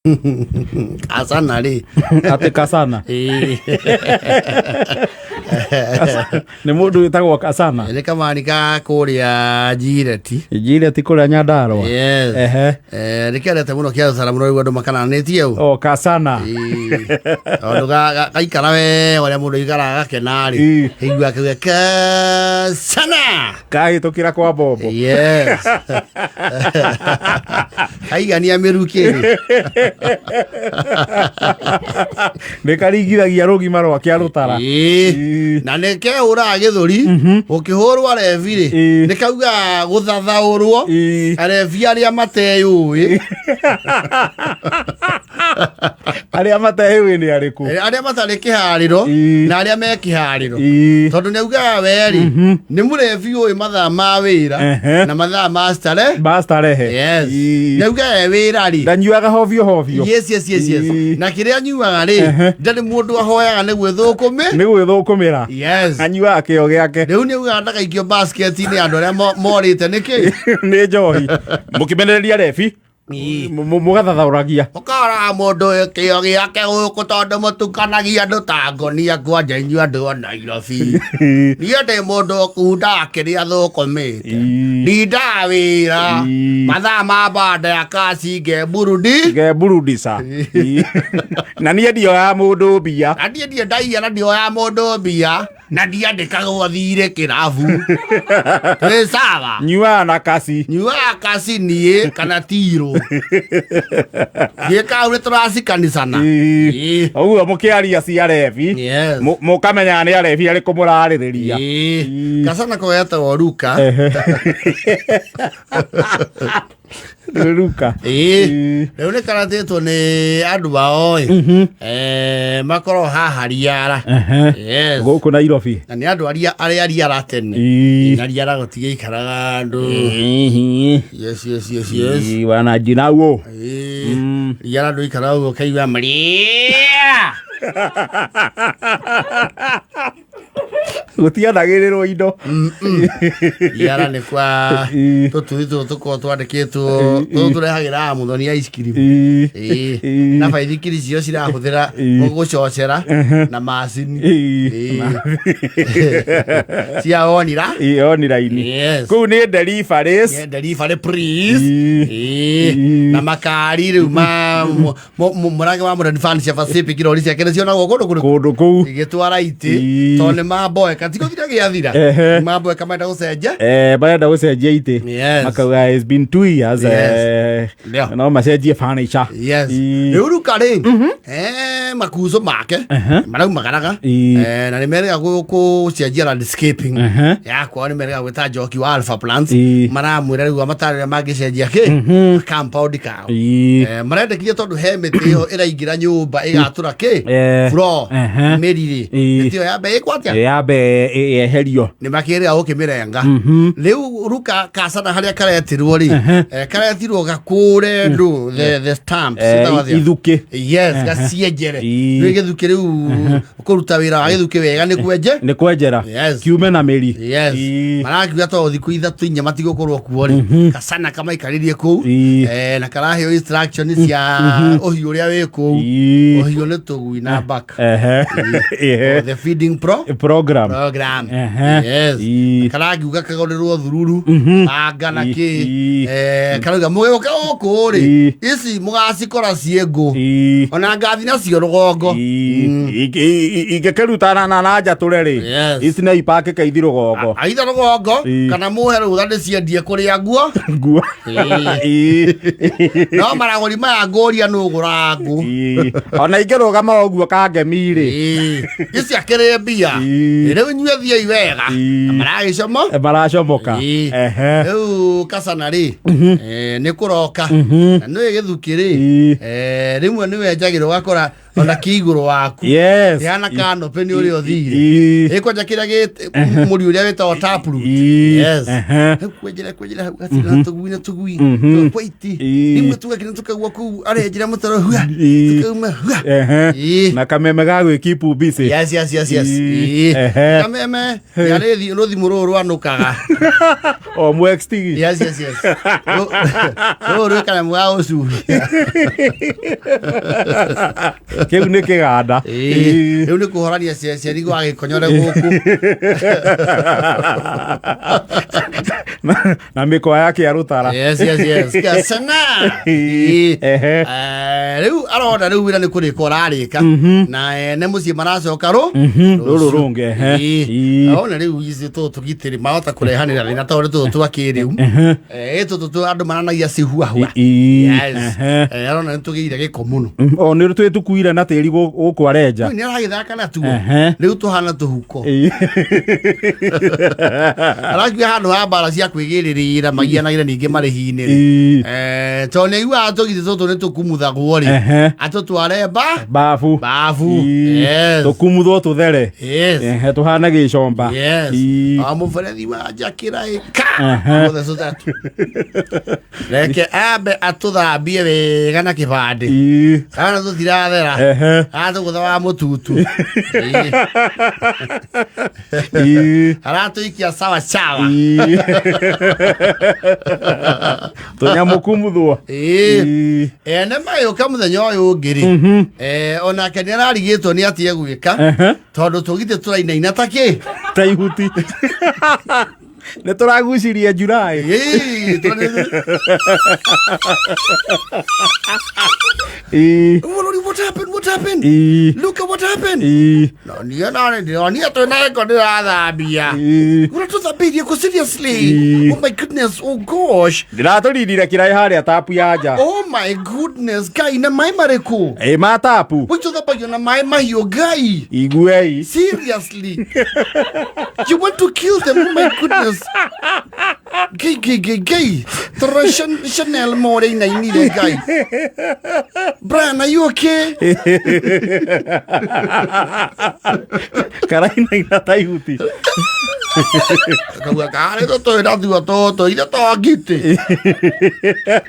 Kasana ri. Ate Kasana. Nĩ mũndũ wĩtagwo Kasana. Nĩ kamanika kũrĩa Jireti. Jireti kũrĩa Nyandarua. Yes. Nĩ kĩendete mũno kĩa Sara mũno rĩu andũ makananĩtie ũũ. Oh, Kasana. Ondũ gaikara we ũrĩa mũndũ aikaraga gakena rĩ. Hĩigua kĩuga Kasana. Kahĩtũkĩra kwa Bobo. Yes. Kaigania mĩrukĩ. Nĩ karingithagia rũgima rwake arũtara. Na nĩ keũraga gĩthũri ũkĩhũrwo rebi rĩ nĩ kauga gũthathaũrwo arebi arĩa mateyũĩ. Arĩa mateyũĩ nĩ arĩkũ? Arĩa matarĩ kĩharĩro na arĩa me kĩharĩro. Tondũ nĩ augaga we rĩ nĩ mũrebi ũĩ mathaa ma wĩra na mathaa ma starehe. Yes. Nĩ augaga wĩra rĩ ndanyuaga hovio hovio. Yes. Na kĩrĩa anyuaga rĩ ndarĩ mũndũ ahoyaga nĩguo ĩthũkũmĩra. Yes. Anyuaga kĩo gĩake. Rĩu nĩ augaga ndagaikio basket-inĩ andũ arĩa morĩte nĩkĩ nĩ njohi. Mũkĩmenereria rebi mũgathathaũragia ũkara mũndũ kĩo gĩake gũkũ tondũ mũtukanagia andũ ta ngonia kwanja inyuĩ andũ a Nairobi. Niĩ ndĩ mũndũ ũkundaga kĩrĩa thũkũmĩte ndindaga wĩra mathaa ma banda ya kasi ngeburudisa. Na niĩ ndioya mũndũ mbia. Na niĩ ndiendagia na ndioya mũndũ mbia na ndiandĩkagwo thirĩ kĩrabu. Twĩ sawa. Nyuaga na kasi niĩ kana tiro. Gĩka ũrĩ tũracikanicana. Ũguo mũkĩaria cia rebi mũkamenya nĩ arebi arĩkũ mũrarĩrĩria. Kasana koyetagwo Ruka. Ruka. Rĩu nĩ karatĩtwo nĩ andũ ao makorwo haha Riara. Gũkũ Nairobi. Na nĩ andũ arĩa Riara tene. Na Riara gũtigĩ ikaraga andũ. Yes. Wana jina uo. Riara andũ ikaraga ũguo kaigua Maria. Gũtianagĩrĩrwo indo. Riara nĩ kwa tũtũi tũkorwo twandĩkĩtwo tũrehagĩra Mũthoni ice cream. Na baithikiri cio cirahũthĩra gũcocera na macini cia onira-inĩ. Kũu nĩ delivery please. Na makari rĩu mũrange wa Modern Furniture Pacific irori ciake nĩ cionagwo kũndũ kũu igĩtwara itĩ tondũ nĩ mamboeka tikothira gĩathira mamboeka marenda gũcenjia itĩ makauga it's been 2 years no macenjie furniture. Rĩu Ruka rĩ makuzo make maraumagaraga na nĩ merĩga gũcenjia landscaping yakwa nĩ merĩga gwĩta Njoki wa Alpha Plants maramwĩra rĩu amatarĩria mangĩcenjia compound kao marendekithia tondũ he mĩtĩ ĩyo ĩraingĩra nyũmba ĩgatũra floor mĩri rĩ mĩtĩ ĩyo yambe ĩkwatĩa yambe yeherio nĩ makĩrĩga gũkĩmĩrenga. Rĩu Ruka Kasana harĩa karetirwo rĩ karetirwo gakũre ndũ the stamps ithuki. Yes, gacienjere rĩu gĩthuki rĩu kũruta wĩra wa gĩthuki wega nĩ kwenjera kiume na mĩri. Marakiuga to thikũ ithatũ inya matigũkorwo kuo rĩ Kasana kamaikarĩrie kũu na karaheo instruction cia ũhiũ ũrĩa wĩ kũu. Ũhiũ nĩ tũgui na mbaka the feeding program. Karagiuga kagonerwo thururu anga na kĩ karauga mũgĩũka gũkũ rĩ ici mũgacikora ciĩ ngũ ona ngathi nacio rũgongo ingĩkĩrutana na njatũre rĩ ici nĩ ipakĩka ithi rũgongo aitha rũgongo kana mũhe rũtha ndĩciendie kũrĩa nguo no maragũri maya ngũria nũgũra ngũ ona ingĩrũgama ũguo kangemi rĩ ici akĩrĩ mbia rĩu inyuĩ thiĩi wega maracomoka. Rĩu Kasana rĩ nĩ kũroka na nĩ gĩthuki rĩ rĩmwe nĩ wenjagĩrwo gakora ona kiiguru waku yana kano peni uri othire eko jakira gete muri uri weta tapu kwejera gatina tugui poiti nimwe tugakina tukagwa ku arejera mutaro hua tukuma na kameme gagwe keep busy yes kameme yarethi rothi mururu anukaga o mwextigi yes ro kana mwao su kiu ni kiganda riu ni kuhorania ciari gwa gikonyore guku na mikoa yake ya rutara yes kasana riu arona riu wira ni kuriko rarika na ne mucie maracoka ruru runge ona riu ici tugitiri mahota kurehanira rina tore twakiriu tu andu maranagia cihuahua yes arona nitugire giko muno o ni rutwe tukuire na tiri guku arenja ni aragithaka na tuo riu tuhana tuhuko aragio handu ha bara cia kwigirira magianagira ninge marihini tone iwa atugite tutu ni tukumuthagwo ri atutware bafu yes tukumuthwo tuthere tuhana gicomba amuferethi wa jakira ika muthe sutatu reke abe atuthambie wega na kibandi kana tutirathera atugutha wa mututu aratuikia sawa tunyamukumuthuo ene mayo kamuthenya uyu ngiri ona kenya ararigitwo ni atie gwika tondu tugite turainaina taki ta ihuti ne turaguciria Julai what happened look at what happened no ni atona ko ndathambia uratuthambirie ko seriously oh my goodness oh gosh ndiraturindire kirai haria tapu ya nja oh my goodness guy na mai mareko ma tapu wichuthambagia na mai mahio guy iguei seriously you want to kill them oh my goodness gay Chanel more na inire guy Brian, are you okay? Karai na taihuti Kaua kare to ira to ira to agite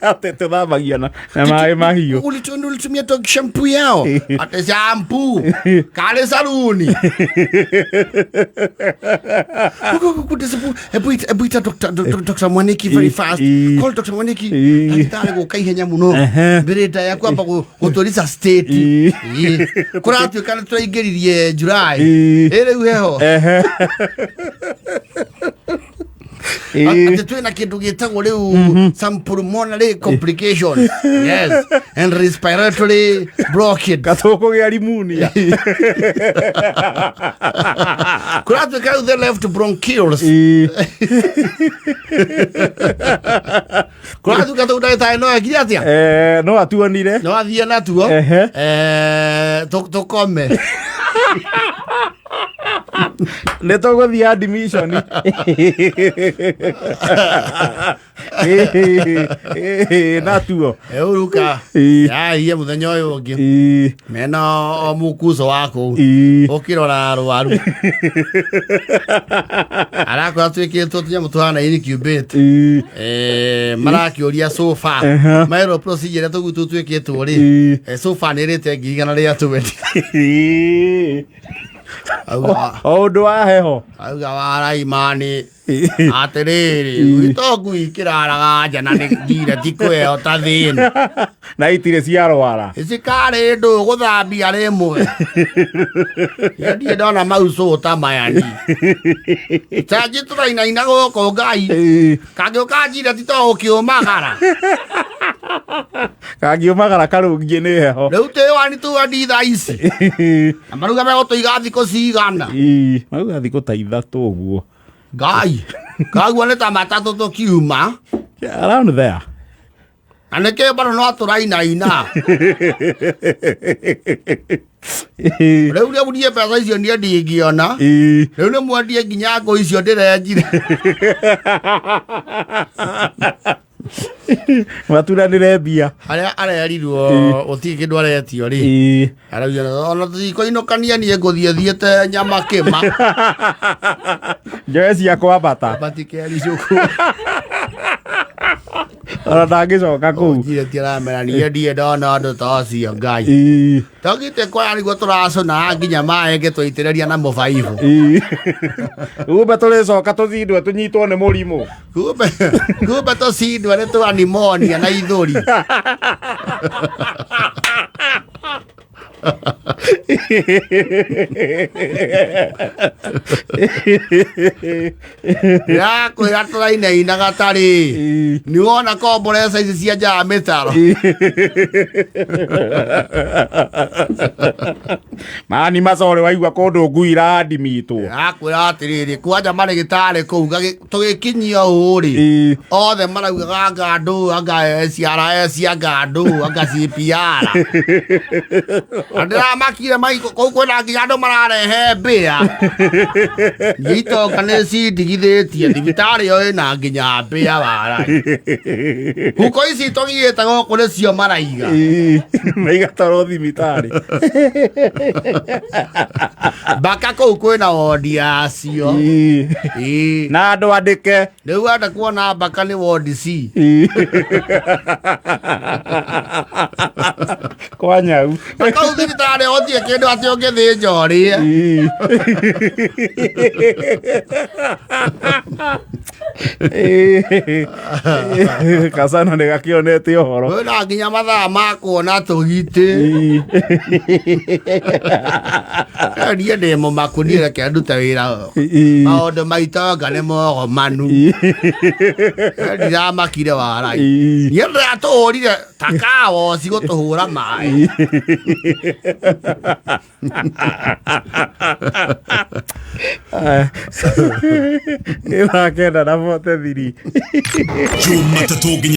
ate te thamagia na mai mahio ulitumia to shampoo yao ate shampoo kare saluni ebuita Dr. Mwaniki very fast call Dr. Mwaniki akitale go kai henya muno bereta ya kwamba guturiza state kuratu kana turaigeririe Julai ere uheho ate twina kindu gitagwo riu some pulmonary complications yes and respiratory blockage gatoko gia pneumonia kuratu kana the left bronchioles kuratu kana udai no akiatia no atuonire no athia natuo tukome Neto guthii admission natuo uruka ya iye muthenya uyu ungi mena omukuzo wako ukirora rwaru arako atwikitwo tunyamu tuhana incubate marakiuria sofa mairo procedure tugutu twikitwo ri sofa ni rite ngigana ria tuwendi Odo aheho auga wara imani atiriri witogu ikiraraga jana ni gira tikwe otathina na itire ciarwara icikare ndu guthambia rimwe yendie ndona mauso utamayani taji turainaina goko ngai kage ukajira tito ukiumagara kagiumagara karungi ni heho riu te wani tu aditha ici amaruga me gotoiga thiko cigana maruga thiko ta ithatu uguo ngai kagua ni ta matatu tukiuma around there Anake bado no aturaina ina. Rĩu nĩ mũdie pesa icio nĩ ndingĩona. Rĩu nĩ mwendie nginya ngũ icio ndĩrenjire. Maturanĩre mbia. Harĩa arerirwo ũtirĩ kĩndũ aretio rĩ. Arauga ona tũtikũinũkania niĩ ngũthiĩte nyama kĩma. Njoe cia kwambata. Batikeri cuku. Ona ndangĩcoka kũu. Njire tiramera niĩ ndiĩ ndona andũ ta acio Ngai. Togite kwaya nĩguo tũracũna nginya maĩ ngĩtũitĩrĩria na mũbaibũ. Kumbe tũrĩcoka tũcindwe tũnyitwo nĩ mũrimũ. Kumbe tũcindwe nĩ tũanimonia na ithũri. Ya kwĩra tũrainaina gatarĩ. Nĩ wona komboresa ici cia nja mĩtaro. Mani macore waigua kũndũ ngui irathimĩtwo. Ya kwĩra atĩrĩrĩ kwanja marĩgĩtarĩ kũu tũgĩkinyia ũrĩ. Othe maraugaga ngandũ anga cia ngandũ anga CPR. Andĩramakire kũu kwĩna nginya andũ mararehe mbĩa. Gĩitoka nĩ cindigithĩtie thibitarĩ ĩyo ĩna nginya mbĩa warai. Huko ici tũgĩĩte gũkũ nĩcio maraiga. Maiga toro thibitarĩ. Mbaka kũu kwĩna wodi yacio. Na andũ andĩke. Rĩu anda kuona mbaka nĩ wodi C. Kwa nyau. Kau thibitarĩ ũthiĩ kĩndũ atĩ ũngĩthĩnja ũrĩe. Kasana nĩgakĩonete ũhoro. Kwĩna nginya mathaa ma kuona tũgitĩ. Niĩ ndĩ mũmaku niĩ reke ndute wĩra. Maũndũ maitũ anga nĩ mogomanu. Ndiramakire warai. Niĩ ndĩratũhũrire takawoci gũtũhũra maĩ. Ĩrakenda na bote thiri.